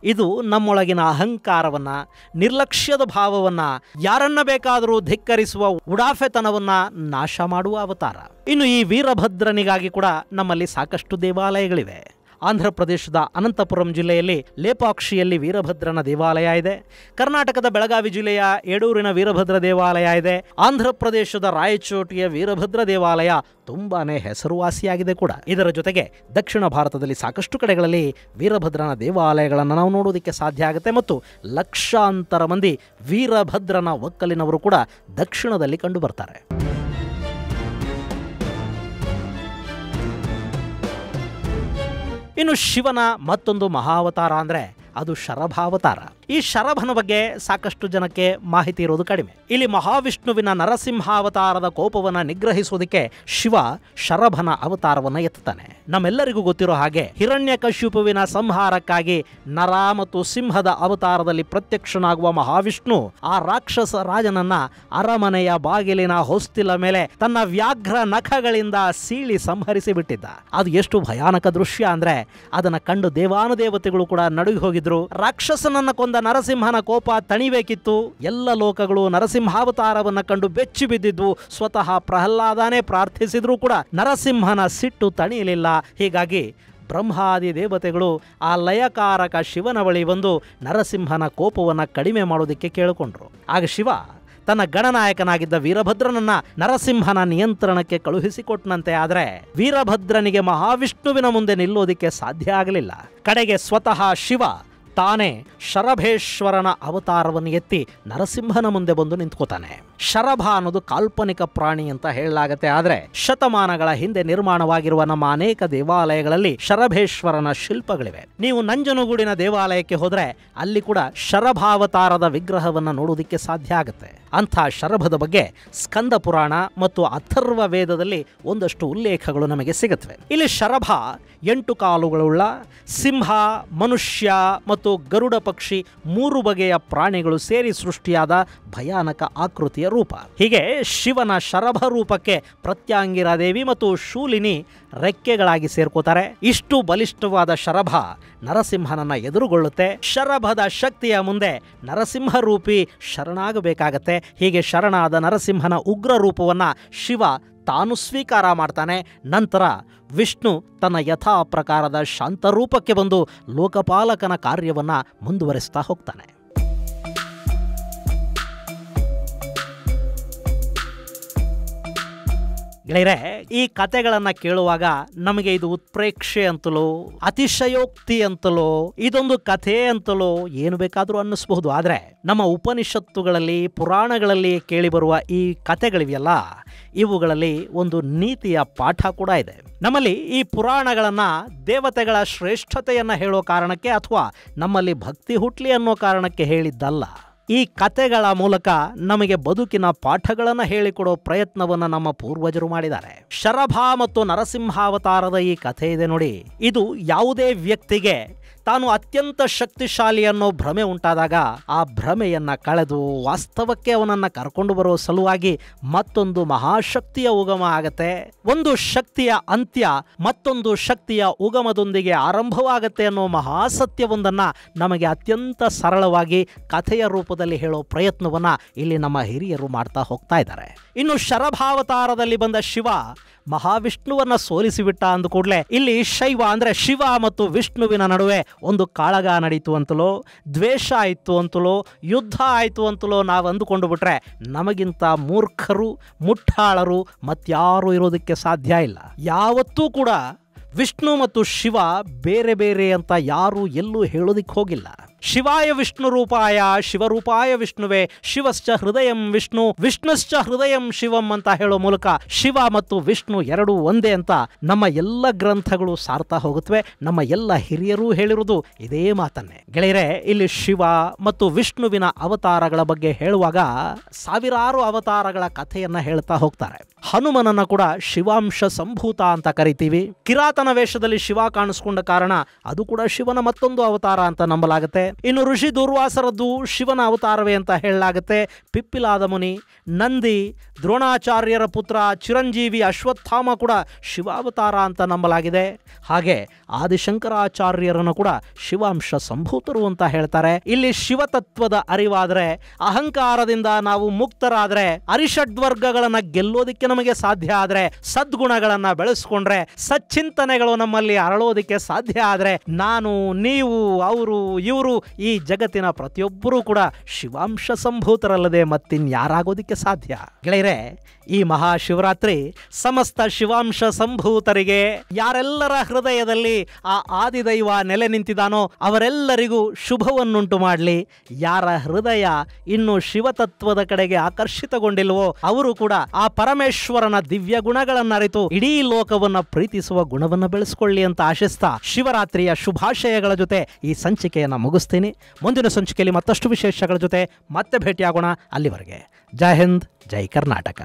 ಇದು ನಮ್ಮೊಳಗಿನ ಅಹಂಕಾರವನ್ನ, ನಿರ್ಲಕ್ಷ್ಯದ ಭಾವವನ್ನ, ಯಾರನ್ನ ಬೇಕಾದರೂ ಧಿಕ್ಕರಿಸುವ ಉಡಾಫೆತನವನ್ನ ನಾಶ ಮಾಡುವ ಅವತಾರ. ಇನ್ನು ಈ ವೀರಭದ್ರನಿಗಾಗಿ ಕೂಡ ನಮ್ಮಲ್ಲಿ ಸಾಕಷ್ಟು ದೇವಾಲಯಗಳಿವೆ. ಆಂಧ್ರ ಪ್ರದೇಶದ ಅನಂತಪುರಂ ಜಿಲ್ಲೆಯಲ್ಲಿ ಲೇಪಾಕ್ಷಿಯಲ್ಲಿ ವೀರಭದ್ರನ ದೇವಾಲಯ ಇದೆ. ಕರ್ನಾಟಕದ ಬೆಳಗಾವಿ ಜಿಲ್ಲೆಯ ಯಡೂರಿನ ವೀರಭದ್ರ ದೇವಾಲಯ ಇದೆ. ಆಂಧ್ರ ಪ್ರದೇಶದ ರಾಯಚೋಟಿಯ ವೀರಭದ್ರ ದೇವಾಲಯ ತುಂಬಾನೇ ಹೆಸರುವಾಸಿಯಾಗಿದೆ ಕೂಡ. ಇದರ ಜೊತೆಗೆ ದಕ್ಷಿಣ ಭಾರತದಲ್ಲಿ ಸಾಕಷ್ಟು ಕಡೆಗಳಲ್ಲಿ ವೀರಭದ್ರನ ದೇವಾಲಯಗಳನ್ನು ನಾವು ನೋಡೋದಕ್ಕೆ ಸಾಧ್ಯ ಆಗುತ್ತೆ ಮತ್ತು ಲಕ್ಷಾಂತರ ಮಂದಿ ವೀರಭದ್ರನ ಒಕ್ಕಲಿನವರು ಕೂಡ ದಕ್ಷಿಣದಲ್ಲಿ ಕಂಡು ಬರ್ತಾರೆ. ಇನ್ನು ಶಿವನ ಮತ್ತೊಂದು ಮಹಾವತಾರ ಅಂದರೆ ಅದು ಶರಭಾವತಾರ. ಈ ಶರಭನ ಬಗ್ಗೆ ಸಾಕಷ್ಟು ಜನಕ್ಕೆ ಮಾಹಿತಿ ಇರೋದು ಕಡಿಮೆ. ಇಲ್ಲಿ ಮಹಾವಿಷ್ಣುವಿನ ನರಸಿಂಹಾವತಾರದ ಕೋಪವನ್ನು ನಿಗ್ರಹಿಸುವುದಕ್ಕೆ ಶಿವ ಶರಭನ ಅವತಾರವನ್ನು ಎತ್ತುತ್ತಾನೆ. ನಮ್ಮೆಲ್ಲರಿಗೂ ಗೊತ್ತಿರೋ ಹಾಗೆ ಹಿರಣ್ಯಕಶ್ಯಪುವಿನ ಸಂಹಾರಕ್ಕಾಗಿ ನರ ಮತ್ತು ಸಿಂಹದ ಅವತಾರದಲ್ಲಿ ಪ್ರತ್ಯಕ್ಷನಾಗುವ ಮಹಾವಿಷ್ಣು ಆ ರಾಕ್ಷಸ ರಾಜನನ್ನ ಅರಮನೆಯ ಬಾಗಿಲಿನ ಹೊಸ್ತಿಲ ಮೇಲೆ ತನ್ನ ವ್ಯಾಘ್ರ ನಖಗಳಿಂದ ಸೀಳಿ ಸಂಹರಿಸಿ ಬಿಟ್ಟಿದ್ದ. ಅದು ಎಷ್ಟು ಭಯಾನಕ ದೃಶ್ಯ ಅಂದ್ರೆ ಅದನ್ನ ಕಂಡು ದೇವಾನುದೇವತೆಗಳು ಕೂಡ ನಡುಗಿ ಹೋಗಿದ್ರು. ರಾಕ್ಷಸನನ್ನ ಕೊಂದ ನರಸಿಂಹನ ಕೋಪ ತಣಿಬೇಕಿತ್ತು. ಎಲ್ಲ ಲೋಕಗಳು ನರಸಿಂಹಾವತಾರವನ್ನ ಕಂಡು ಬೆಚ್ಚಿ ಬಿದ್ದಿದ್ವು. ಸ್ವತಃ ಪ್ರಹ್ಲಾದನೇ ಪ್ರಾರ್ಥಿಸಿದ್ರೂ ಕೂಡ ನರಸಿಂಹನ ಸಿಟ್ಟು ತಣಿಯಲಿಲ್ಲ. ಹೀಗಾಗಿ ಬ್ರಹ್ಮಾದಿ ದೇವತೆಗಳು ಆ ಲಯಕಾರಕ ಶಿವನ ಬಳಿ ಬಂದು ನರಸಿಂಹನ ಕೋಪವನ್ನು ಕಡಿಮೆ ಮಾಡೋದಕ್ಕೆ ಕೇಳಿಕೊಂಡ್ರು. ಆಗ ಶಿವ ತನ್ನ ಗಣನಾಯಕನಾಗಿದ್ದ ವೀರಭದ್ರನನ್ನ ನರಸಿಂಹನ ನಿಯಂತ್ರಣಕ್ಕೆ ಕಳುಹಿಸಿಕೊಟ್ಟನಂತೆ. ಆದರೆ ವೀರಭದ್ರನಿಗೆ ಮಹಾವಿಷ್ಣುವಿನ ಮುಂದೆ ನಿಲ್ಲೋದಿಕ್ಕೆ ಸಾಧ್ಯ ಆಗಲಿಲ್ಲ. ಕಡೆಗೆ ಸ್ವತಃ ಶಿವ ತಾನೇ ಶರಭೇಶ್ವರನ ಅವತಾರವನ್ನು ಎತ್ತಿ ನರಸಿಂಹನ ಮುಂದೆ ಬಂದು ನಿಂತ್ಕೋತಾನೆ. ಶರಭ ಅನ್ನೋದು ಕಾಲ್ಪನಿಕ ಪ್ರಾಣಿ ಅಂತ ಹೇಳಲಾಗತ್ತೆ. ಆದರೆ ಶತಮಾನಗಳ ಹಿಂದೆ ನಿರ್ಮಾಣವಾಗಿರುವ ನಮ್ಮ ಅನೇಕ ದೇವಾಲಯಗಳಲ್ಲಿ ಶರಭೇಶ್ವರನ ಶಿಲ್ಪಗಳಿವೆ. ನೀವು ನಂಜನಗೂಡಿನ ದೇವಾಲಯಕ್ಕೆ ಹೋದ್ರೆ ಅಲ್ಲಿ ಕೂಡ ಶರಭಾವತಾರದ ವಿಗ್ರಹವನ್ನು ನೋಡೋದಕ್ಕೆ ಸಾಧ್ಯ ಆಗುತ್ತೆ. ಅಂಥ ಶರಭದ ಬಗ್ಗೆ ಸ್ಕಂದ ಪುರಾಣ ಮತ್ತು ಅಥರ್ವ ವೇದದಲ್ಲಿ ಒಂದಷ್ಟು ಉಲ್ಲೇಖಗಳು ನಮಗೆ ಸಿಗುತ್ತವೆ. ಇಲ್ಲಿ ಶರಭ 8 ಕಾಲುಗಳುಳ್ಳ ಸಿಂಹ, ಮನುಷ್ಯ ಮತ್ತು ಗರುಡ ಪಕ್ಷಿ 3 ಬಗೆಯ ಪ್ರಾಣಿಗಳು ಸೇರಿ ಸೃಷ್ಟಿಯಾದ ಭಯಾನಕ ಆಕೃತಿಯ ರೂಪ. ಹೀಗೆ ಶಿವನ ಶರಭ ರೂಪಕ್ಕೆ ಪ್ರತ್ಯಾಂಗಿರಾದೇವಿ ಮತ್ತು ಶೂಲಿನಿ ರೆಕ್ಕೆಗಳಾಗಿ ಸೇರ್ಕೋತಾರೆ. ಇಷ್ಟು ಬಲಿಷ್ಠವಾದ ಶರಭ ನರಸಿಂಹನನ್ನ ಎದುರುಗೊಳ್ಳುತ್ತೆ. ಶರಭದ ಶಕ್ತಿಯ ಮುಂದೆ ನರಸಿಂಹ ರೂಪಿ ಶರಣಾಗಬೇಕಾಗತ್ತೆ. ಹೀಗೆ ಶರಣಾದ ನರಸಿಂಹನ ಉಗ್ರ ರೂಪವನ್ನ ಶಿವ ತಾನು ಸ್ವೀಕಾರ ಮಾಡ್ತಾನೆ. ನಂತರ ವಿಷ್ಣು ತನ್ನ ಯಥಾ ಪ್ರಕಾರದ ಶಾಂತರೂಪಕ್ಕೆ ಬಂದು ಲೋಕಪಾಲಕನ ಕಾರ್ಯವನ್ನ ಮುಂದುವರಿಸ್ತಾ ಹೋಗ್ತಾನೆ. ಗೆಳೆಯರೆ, ಈ ಕತೆಗಳನ್ನು ಕೇಳುವಾಗ ನಮಗೆ ಇದು ಉತ್ಪ್ರೇಕ್ಷೆ ಅಂತಲೋ ಅತಿಶಯೋಕ್ತಿ ಅಂತಲೋ ಇದೊಂದು ಕಥೆ ಅಂತಲೋ ಏನು ಬೇಕಾದರೂ ಅನ್ನಿಸಬಹುದು. ಆದರೆ ನಮ್ಮ ಉಪನಿಷತ್ತುಗಳಲ್ಲಿ ಪುರಾಣಗಳಲ್ಲಿ ಕೇಳಿಬರುವ ಈ ಕಥೆಗಳಿವೆಯಲ್ಲ, ಇವುಗಳಲ್ಲಿ ಒಂದು ನೀತಿಯ ಪಾಠ ಕೂಡ ಇದೆ. ನಮ್ಮಲ್ಲಿ ಈ ಪುರಾಣಗಳನ್ನು ದೇವತೆಗಳ ಶ್ರೇಷ್ಠತೆಯನ್ನು ಹೇಳೋ ಕಾರಣಕ್ಕೆ ಅಥವಾ ನಮ್ಮಲ್ಲಿ ಭಕ್ತಿ ಹುಟ್ಲಿ ಅನ್ನೋ ಕಾರಣಕ್ಕೆ ಹೇಳಿದ್ದಲ್ಲ. ಈ ಕತೆಗಳ ಮೂಲಕ ನಮಗೆ ಬದುಕಿನ ಪಾಠಗಳನ್ನು ಹೇಳಿಕೊಡೋ ಪ್ರಯತ್ನವನ್ನು ನಮ್ಮ ಪೂರ್ವಜರು ಮಾಡಿದ್ದಾರೆ. ಶರಭ ಮತ್ತು ನರಸಿಂಹಾವತಾರದ ಈ ಕಥೆ ಇದೆ ನೋಡಿ, ಇದು ಯಾವುದೇ ವ್ಯಕ್ತಿಗೆ ತಾನು ಅತ್ಯಂತ ಶಕ್ತಿಶಾಲಿ ಅನ್ನೋ ಭ್ರಮೆ ಉಂಟಾದಾಗ ಆ ಭ್ರಮೆಯನ್ನ ಕಳೆದು ವಾಸ್ತವಕ್ಕೆ ಅವನನ್ನ ಕರ್ಕೊಂಡು ಬರೋ ಸಲುವಾಗಿ ಮತ್ತೊಂದು ಮಹಾಶಕ್ತಿಯ ಉಗಮ ಆಗತ್ತೆ. ಒಂದು ಶಕ್ತಿಯ ಅಂತ್ಯ ಮತ್ತೊಂದು ಶಕ್ತಿಯ ಉಗಮದೊಂದಿಗೆ ಆರಂಭವಾಗತ್ತೆ ಅನ್ನೋ ಮಹಾಸತ್ಯವೊಂದನ್ನ ನಮಗೆ ಅತ್ಯಂತ ಸರಳವಾಗಿ ಕಥೆಯ ರೂಪದಲ್ಲಿ ಹೇಳೋ ಪ್ರಯತ್ನವನ್ನ ಇಲ್ಲಿ ನಮ್ಮ ಹಿರಿಯರು ಮಾಡ್ತಾ ಹೋಗ್ತಾ ಇದ್ದಾರೆ. ಇನ್ನು ಶರಭಾವತಾರದಲ್ಲಿ ಬಂದ ಶಿವ ಮಹಾವಿಷ್ಣುವನ್ನ ಸೋಲಿಸಿಬಿಟ್ಟ ಅಂದ ಕೂಡಲೇ ಇಲ್ಲಿ ಶೈವ ಅಂದ್ರೆ ಶಿವ ಮತ್ತು ವಿಷ್ಣುವಿನ ನಡುವೆ ಒಂದು ಕಾಳಗ ನಡೀತು ಅಂತಲೋ, ದ್ವೇಷ ಆಯಿತು ಅಂತಲೋ, ಯುದ್ಧ ಆಯಿತು ಅಂತಲೋ ನಾವು ಅಂದುಕೊಂಡು ಬಿಟ್ರೆ ನಮಗಿಂತ ಮೂರ್ಖರು ಮುಠಾಳರು ಮತ್ಯಾರೂ ಇರೋದಕ್ಕೆ ಸಾಧ್ಯ ಇಲ್ಲ. ಯಾವತ್ತೂ ಕೂಡ ವಿಷ್ಣು ಮತ್ತು ಶಿವ ಬೇರೆ ಬೇರೆ ಅಂತ ಯಾರೂ ಎಲ್ಲೂ ಹೇಳೋದಿಕ್ಕೆ ಹೋಗಿಲ್ಲ. ಶಿವಾಯ ವಿಷ್ಣು ರೂಪಾಯ ಶಿವರೂಪಾಯ ವಿಷ್ಣುವೇ ಶಿವಶ್ಚ ಹೃದಯಂ ವಿಷ್ಣು ವಿಷ್ಣುಶ್ಚ ಹೃದಯಂ ಶಿವಂ ಅಂತ ಹೇಳೋ ಮೂಲಕ ಶಿವ ಮತ್ತು ವಿಷ್ಣು ಎರಡೂ ಒಂದೇ ಅಂತ ನಮ್ಮ ಎಲ್ಲ ಗ್ರಂಥಗಳು ಸಾರ್ತಾ ಹೋಗುತ್ತವೆ. ನಮ್ಮ ಎಲ್ಲ ಹಿರಿಯರೂ ಹೇಳಿರುವುದು ಇದೇ ಮಾತನ್ನೇ. ಗೆಳೆಯರೆ, ಇಲ್ಲಿ ಶಿವ ಮತ್ತು ವಿಷ್ಣುವಿನ ಅವತಾರಗಳ ಬಗ್ಗೆ ಹೇಳುವಾಗ ಸಾವಿರಾರು ಅವತಾರಗಳ ಕಥೆಯನ್ನ ಹೇಳ್ತಾ ಹೋಗ್ತಾರೆ. ಹನುಮನನ್ನ ಕೂಡ ಶಿವಾಂಶ ಸಂಭೂತ ಅಂತ ಕರಿತೀವಿ. ಕಿರಾತನ ವೇಷದಲ್ಲಿ ಶಿವ ಕಾಣಿಸ್ಕೊಂಡ ಕಾರಣ ಅದು ಕೂಡ ಶಿವನ ಮತ್ತೊಂದು ಅವತಾರ ಅಂತ ನಂಬಲಾಗುತ್ತೆ. ಇನ್ನು ಋಷಿ ದುರ್ವಾಸರದ್ದು ಶಿವನ ಅವತಾರವೇ ಅಂತ ಹೇಳಲಾಗುತ್ತೆ. ಪಿಪ್ಪಿಲಾದ ಮುನಿ, ನಂದಿ, ದ್ರೋಣಾಚಾರ್ಯರ ಪುತ್ರ ಚಿರಂಜೀವಿ ಅಶ್ವತ್ಥಾಮ ಕೂಡ ಶಿವಾವತಾರ ಅಂತ ನಂಬಲಾಗಿದೆ. ಹಾಗೆ ಆದಿಶಂಕರಾಚಾರ್ಯರನ್ನು ಕೂಡ ಶಿವಾಂಶ ಸಂಭೂತರು ಅಂತ ಹೇಳ್ತಾರೆ. ಇಲ್ಲಿ ಶಿವತತ್ವದ ಅರಿವಾದರೆ, ಅಹಂಕಾರದಿಂದ ನಾವು ಮುಕ್ತರಾದ್ರೆ, ಅರಿಷಡ್ವರ್ಗಗಳನ್ನ ಗೆಲ್ಲೋದಿಕ್ಕೆ ನಮಗೆ ಸಾಧ್ಯ ಆದ್ರೆ, ಸದ್ಗುಣಗಳನ್ನ ಬೆಳೆಸ್ಕೊಂಡ್ರೆ, ಸಚ್ಚಿಂತನೆಗಳು ನಮ್ಮಲ್ಲಿ ಅರಳೋದಿಕ್ಕೆ ಸಾಧ್ಯ ಆದ್ರೆ, ನಾನು, ನೀವು, ಅವರು, ಇವರು, ಈ ಜಗತ್ತಿನ ಪ್ರತಿಯೊಬ್ಬರೂ ಕೂಡ ಶಿವಾಂಶ ಸಂಭೂತರಲ್ಲದೆ ಮತ್ತಿನ್ಯಾರಾಗೋದಿಕ್ಕೆ ಸಾಧ್ಯ. ಗೆಳೆಯರೆ, ಈ ಮಹಾಶಿವರಾತ್ರಿ ಸಮಸ್ತ ಶಿವಾಂಶ ಸಂಭೂತರಿಗೆ, ಯಾರೆಲ್ಲರ ಹೃದಯದಲ್ಲಿ ಆ ಆದಿದೈವ ನೆಲೆ ನಿಂತಿದ್ದಾನೋ ಅವರೆಲ್ಲರಿಗೂ ಶುಭವನ್ನುಂಟು ಮಾಡಲಿ. ಯಾರ ಹೃದಯ ಇನ್ನು ಶಿವತತ್ವದ ಕಡೆಗೆ ಆಕರ್ಷಿತಗೊಂಡಿಲ್ವೋ ಅವರು ಕೂಡ ಆ ಪರಮೇಶ್ವರನ ದಿವ್ಯ ಗುಣಗಳನ್ನು ಅರಿತು ಇಡೀ ಲೋಕವನ್ನ ಪ್ರೀತಿಸುವ ಗುಣವನ್ನು ಬೆಳೆಸ್ಕೊಳ್ಳಿ ಅಂತ ಆಶಿಸ್ತಾ ಶಿವರಾತ್ರಿಯ ಶುಭಾಶಯಗಳ ಜೊತೆ ಈ ಸಂಚಿಕೆಯನ್ನು ಮುಗಿಸ್ತೀನಿ. ಮುಂದಿನ ಸಂಚಿಕೆಯಲ್ಲಿ ಮತ್ತಷ್ಟು ವಿಶೇಷಗಳ ಜೊತೆ ಮತ್ತೆ ಭೇಟಿಯಾಗೋಣ. ಅಲ್ಲಿವರೆಗೆ ಜೈ ಹಿಂದ್, ಜೈ ಕರ್ನಾಟಕ.